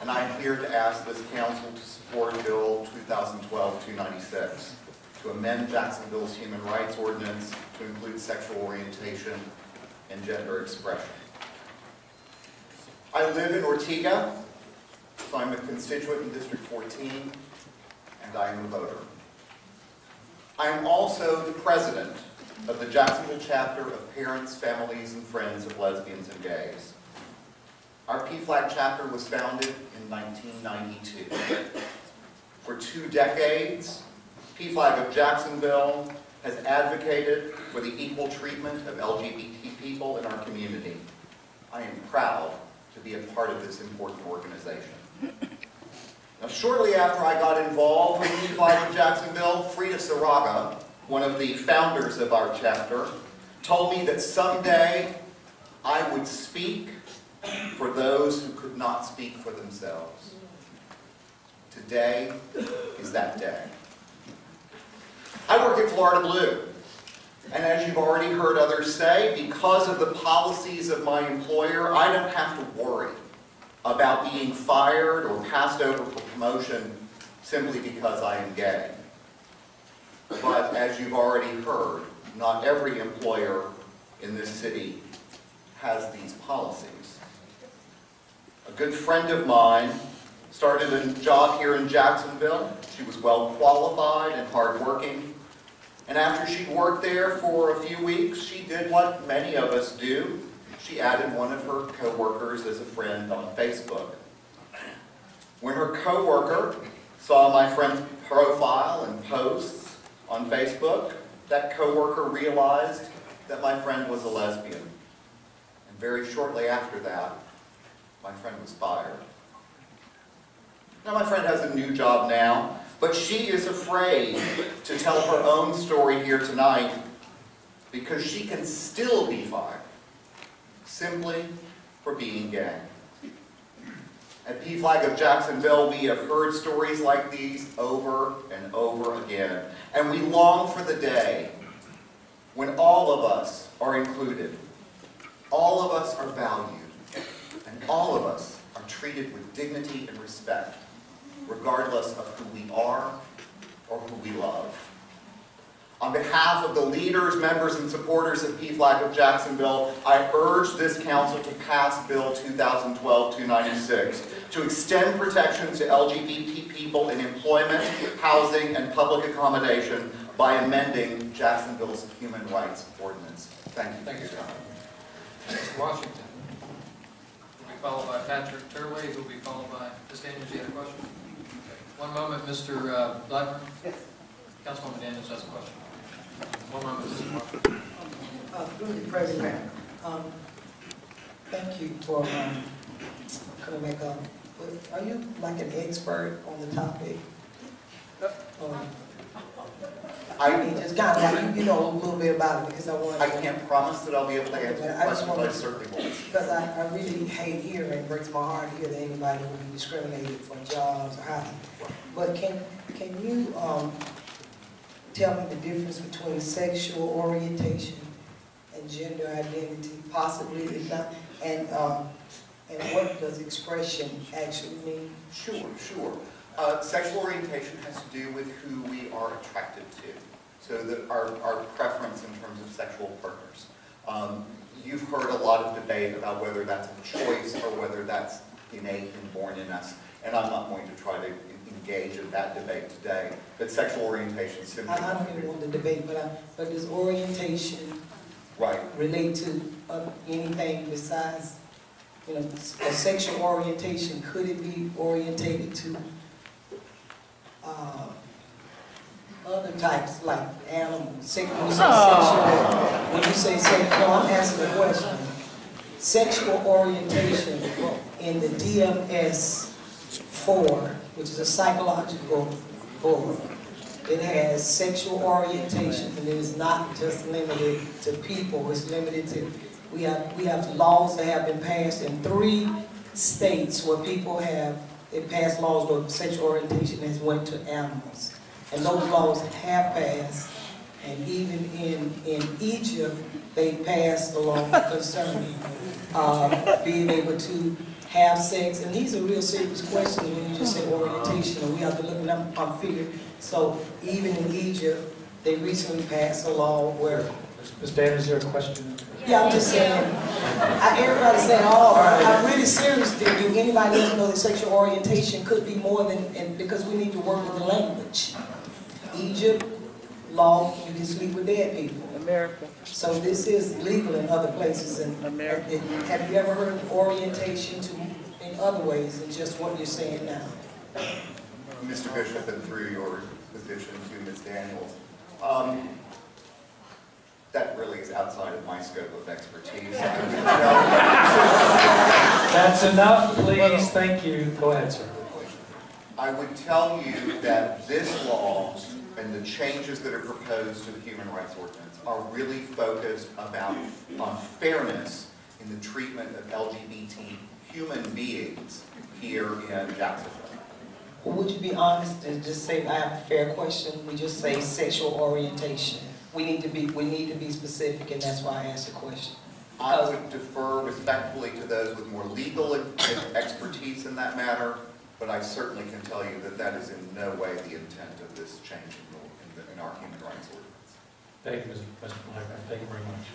and I'm here to ask this council to support Bill 2012-296 to amend Jacksonville's Human Rights Ordinance to include sexual orientation and gender expression. I live in Ortega, so I'm a constituent in District 14, and I am a voter. I am also the president of the Jacksonville chapter of Parents, Families, and Friends of Lesbians and Gays. Our PFLAG chapter was founded in 1992. For 2 decades, PFLAG of Jacksonville has advocated for the equal treatment of LGBT people in our community. I am proud to be a part of this important organization. Now, shortly after I got involved with PFLAG of Jacksonville, Frida Saraga, one of the founders of our chapter, told me that someday I would speak for those who could not speak for themselves. Today is that day. I work at Florida Blue, and as you've already heard others say, because of the policies of my employer, I don't have to worry about being fired or passed over for promotion simply because I am gay. But as you've already heard, not every employer in this city has these policies. A good friend of mine started a job here in Jacksonville. She was well qualified and hardworking. And after she'd worked there for a few weeks, she did what many of us do. She added one of her coworkers as a friend on Facebook. When her coworker saw my friend's profile and posts on Facebook, that coworker realized that my friend was a lesbian. And very shortly after that, my friend was fired. Now, my friend has a new job now, but she is afraid to tell her own story here tonight because she can still be fired simply for being gay. At PFLAG of Jacksonville, we have heard stories like these over and over again, and we long for the day when all of us are included, all of us are valued, and all of us are treated with dignity and respect, regardless of who we are or who we love. On behalf of the leaders, members, and supporters of PFLAG of Jacksonville, I urge this council to pass Bill 2012-296 to extend protections to LGBT people in employment, housing, and public accommodation by amending Jacksonville's Human Rights Ordinance. Thank you. Thank you, John. Mr. Washington will be followed by Patrick Turley, who will be followed by Ms. Daniels. You had a question? Okay. One moment, Mr. Blackburn. Yes. Councilwoman Daniels has a question. One moment, Mr. Washington. Through the president, thank you for coming back up. Are you like an expert on the topic? I mean, just kind of like, you know a little bit about it because I want to... I can't promise that I'll be able to answer the question, but I certainly will. Because I really hate hearing, it breaks my heart to hear that anybody will be discriminated for jobs or housing. But can you tell me the difference between sexual orientation and gender identity, possibly, if not, and what does expression actually mean? Sure. Sexual orientation has to do with who we are attracted to, so that our preference in terms of sexual partners. You've heard a lot of debate about whether that's a choice or whether that's innate and born in us, and I'm not going to try to engage in that debate today, but sexual orientation simply... I don't even want the debate, but does orientation relate to anything besides, you know, a sexual orientation? Could it be orientated to other types, like animals? When you say sexual, no, I'm asking a question. Sexual orientation in the DMS-4, which is a psychological board, it has sexual orientation, and it is not just limited to people. It's limited to, we have laws that have been passed in 3 states where people have, they passed laws where sexual orientation has went to animals. And those laws have passed, and even in Egypt, they passed a law concerning being able to have sex, and these are real serious questions when you just say orientation, and we have to look at them on figure. So even in Egypt, they recently passed a law where, Ms. Daniels, is there a question? yeah, I'm just saying, everybody's saying, oh, I'm really serious. Do anybody else know that sexual orientation could be more than, and because we need to work with the language. Egypt, law, you can sleep with dead people. America. So this is legal in other places. And America. have you ever heard of orientation in other ways than just what you're saying now? Mr. Bishop, and through your position to Ms. Daniels, that really is outside of my scope of expertise. That's enough, please. Thank you. Go ahead, sir. I would tell you that this law and the changes that are proposed to the Human Rights Ordinance are really focused on fairness in the treatment of LGBT human beings here in Jacksonville. Well, would you be honest and just say, I have a fair question, we just say sexual orientation? We need to be specific, and that's why I asked the question. I would defer respectfully to those with more legal expertise in that matter, but I certainly can tell you that that is in no way the intent of this change in our Human Rights Ordinance. Thank you, Mr. Blackburn. Thank you very much.